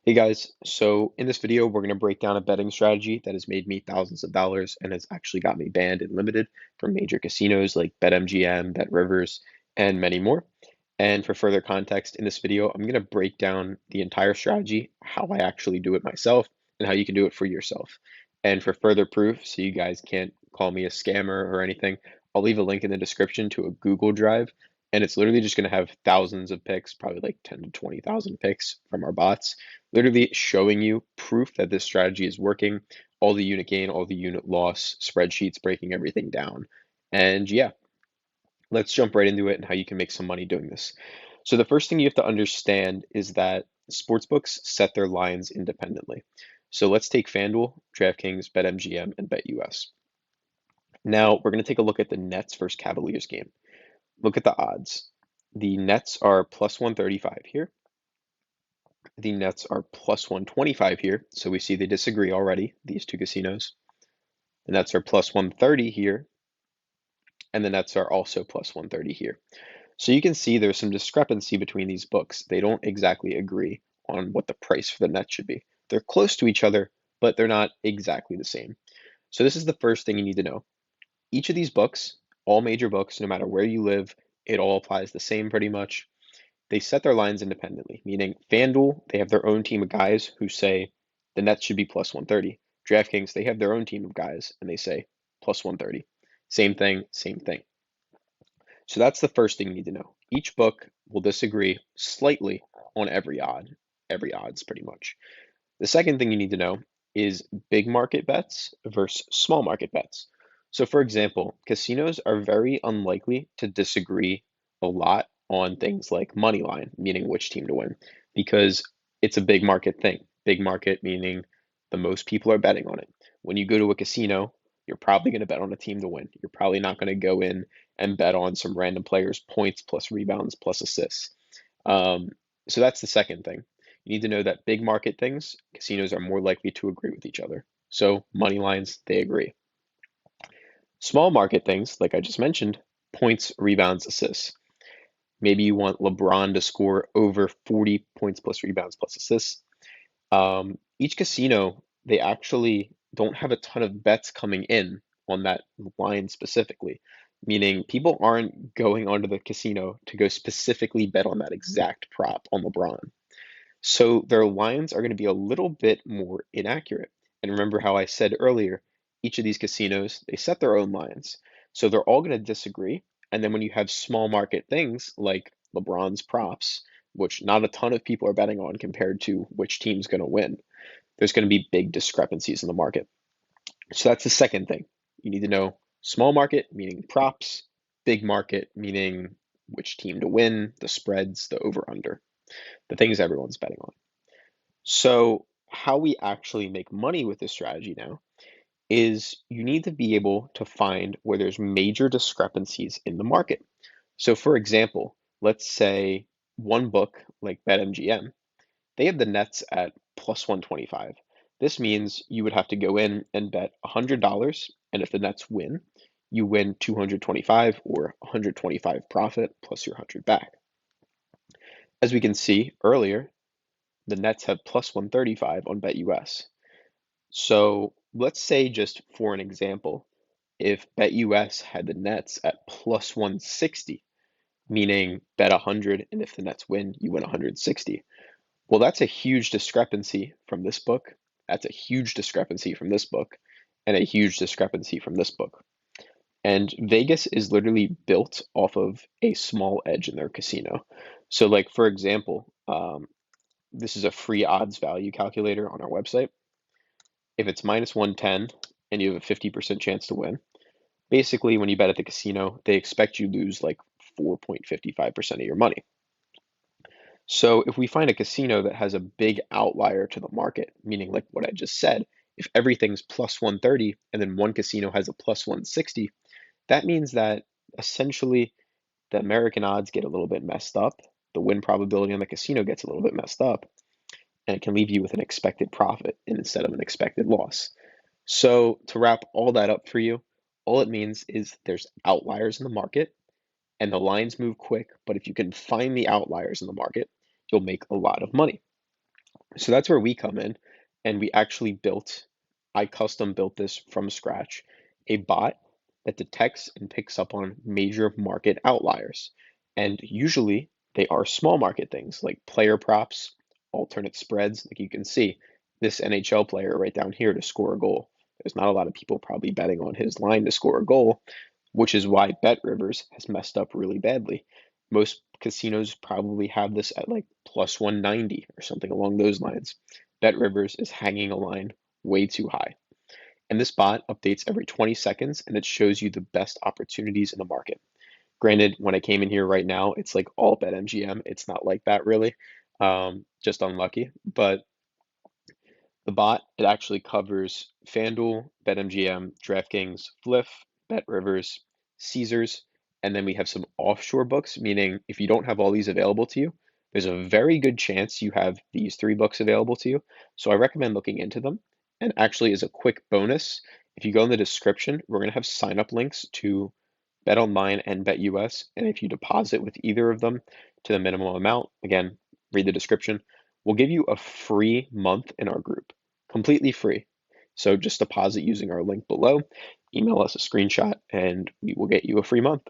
Hey guys, so in this video, we're going to break down a betting strategy that has made me thousands of dollars and has actually got me banned and limited from major casinos like BetMGM, BetRivers, and many more. And for further context, in this video, I'm going to break down the entire strategy, how I actually do it myself, and how you can do it for yourself. And for further proof, so you guys can't call me a scammer or anything, I'll leave a link in the description to a Google Drive. And it's literally just going to have thousands of picks, probably like 10 to 20,000 picks from our bots literally showing you proof that this strategy is working, all the unit gain, all the unit loss, spreadsheets breaking everything down. And yeah, let's jump right into it and how you can make some money doing this. So the first thing you have to understand is that sportsbooks set their lines independently. So let's take FanDuel, DraftKings, BetMGM, and BetUS. Now we're going to take a look at the Nets versus Cavaliers game. Look at the odds. The Nets are plus 135 here. The Nets are plus 125 here, so we see they disagree already, these two casinos. The Nets are plus 130 here, and the Nets are also plus 130 here. So you can see there's some discrepancy between these books. They don't exactly agree on what the price for the Nets should be. They're close to each other, but they're not exactly the same. So this is the first thing you need to know. Each of these books, all major books, no matter where you live, it all applies the same pretty much. They set their lines independently, meaning FanDuel, they have their own team of guys who say the Nets should be plus 130. DraftKings, they have their own team of guys and they say plus 130. Same thing, same thing. So that's the first thing you need to know. Each book will disagree slightly on every odds pretty much. The second thing you need to know is big market bets versus small market bets. So, for example, casinos are very unlikely to disagree a lot on things like money line, meaning which team to win, because it's a big market thing. Big market meaning the most people are betting on it. When you go to a casino, you're probably going to bet on a team to win. You're probably not going to go in and bet on some random players' points plus rebounds plus assists. Um, so that's the second thing. You need to know that big market things, casinos are more likely to agree with each other. So money lines, they agree. Small market things, like I just mentioned, points, rebounds, assists. Maybe you want LeBron to score over 40 points plus rebounds plus assists. Each casino, they actually don't have a ton of bets coming in on that line specifically, meaning people aren't going onto the casino to go specifically bet on that exact prop on LeBron. So their lines are going to be a little bit more inaccurate. And remember how I said earlier, each of these casinos, they set their own lines. So they're all going to disagree. And then when you have small market things like LeBron's props, which not a ton of people are betting on compared to which team's going to win, there's going to be big discrepancies in the market. So that's the second thing. You need to know small market, meaning props, big market, meaning which team to win, the spreads, the over under, the things everyone's betting on. So, how we actually make money with this strategy now is you need to be able to find where there's major discrepancies in the market. So, for example, let's say one book like BetMGM, they have the Nets at plus 125. This means you would have to go in and bet $100, and if the Nets win, you win 225 or 125 profit plus your 100 back. As we can see earlier, the Nets have plus 135 on BetUS. So let's say, just for an example, if BetUS had the Nets at plus 160, meaning bet 100, and if the Nets win, you win 160. Well, that's a huge discrepancy from this book. That's a huge discrepancy from this book, and a huge discrepancy from this book. And Vegas is literally built off of a small edge in their casino. So, like, for example, this is a free odds value calculator on our website. If it's minus 110 and you have a 50% chance to win, basically when you bet at the casino, they expect you lose like 4.55% of your money. So if we find a casino that has a big outlier to the market, meaning like what I just said, if everything's plus 130 and then one casino has a plus 160, that means that essentially the American odds get a little bit messed up. The win probability on the casino gets a little bit messed up, and it can leave you with an expected profit instead of an expected loss. So to wrap all that up for you, all it means is there's outliers in the market and the lines move quick, but if you can find the outliers in the market, you'll make a lot of money. So that's where we come in, and I custom built this from scratch, a bot that detects and picks up on major market outliers. And usually they are small market things like player props, alternate spreads. Like you can see this NHL player right down here to score a goal. There's not a lot of people probably betting on his line to score a goal, which is why Bet Rivers has messed up really badly. Most casinos probably have this at like plus 190 or something along those lines. Bet Rivers is hanging a line way too high. And this bot updates every 20 seconds and it shows you the best opportunities in the market. Granted, when I came in here right now, it's like all BetMGM. It's not like that really. Just unlucky. But the bot, it actually covers FanDuel, BetMGM, DraftKings, Fliff, BetRivers, Caesars, and then we have some offshore books, meaning if you don't have all these available to you, there's a very good chance you have these three books available to you. So I recommend looking into them. And actually, as a quick bonus, if you go in the description, we're going to have sign up links to BetOnline and BetUS. And if you deposit with either of them to the minimum amount, again, read the description, we'll give you a free month in our group, completely free. So just deposit using our link below, email us a screenshot, and we will get you a free month.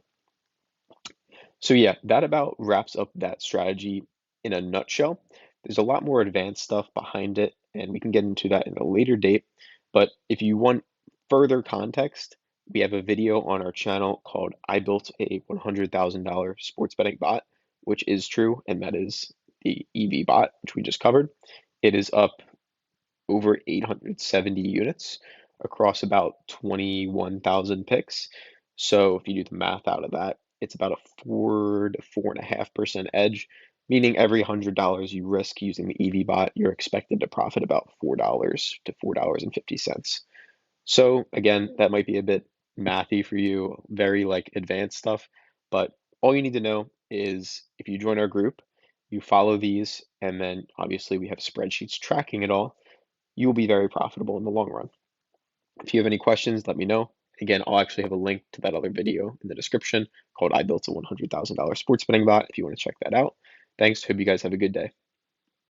So yeah, that about wraps up that strategy in a nutshell. There's a lot more advanced stuff behind it, and we can get into that in a later date. But if you want further context, we have a video on our channel called I Built a $100,000 Sports Betting Bot, which is true, and that is the EV bot, which we just covered. It is up over 870 units across about 21,000 picks. So if you do the math out of that, it's about a 4 to 4.5% edge, meaning every $100 you risk using the EV bot, you're expected to profit about $4 to $4.50. So again, that might be a bit mathy for you, very like advanced stuff, but all you need to know is if you join our group, you follow these, and then obviously we have spreadsheets tracking it all, you will be very profitable in the long run. If you have any questions, let me know. Again, I'll actually have a link to that other video in the description called I Built a $100,000 Sports Betting Bot if you want to check that out. Thanks. Hope you guys have a good day.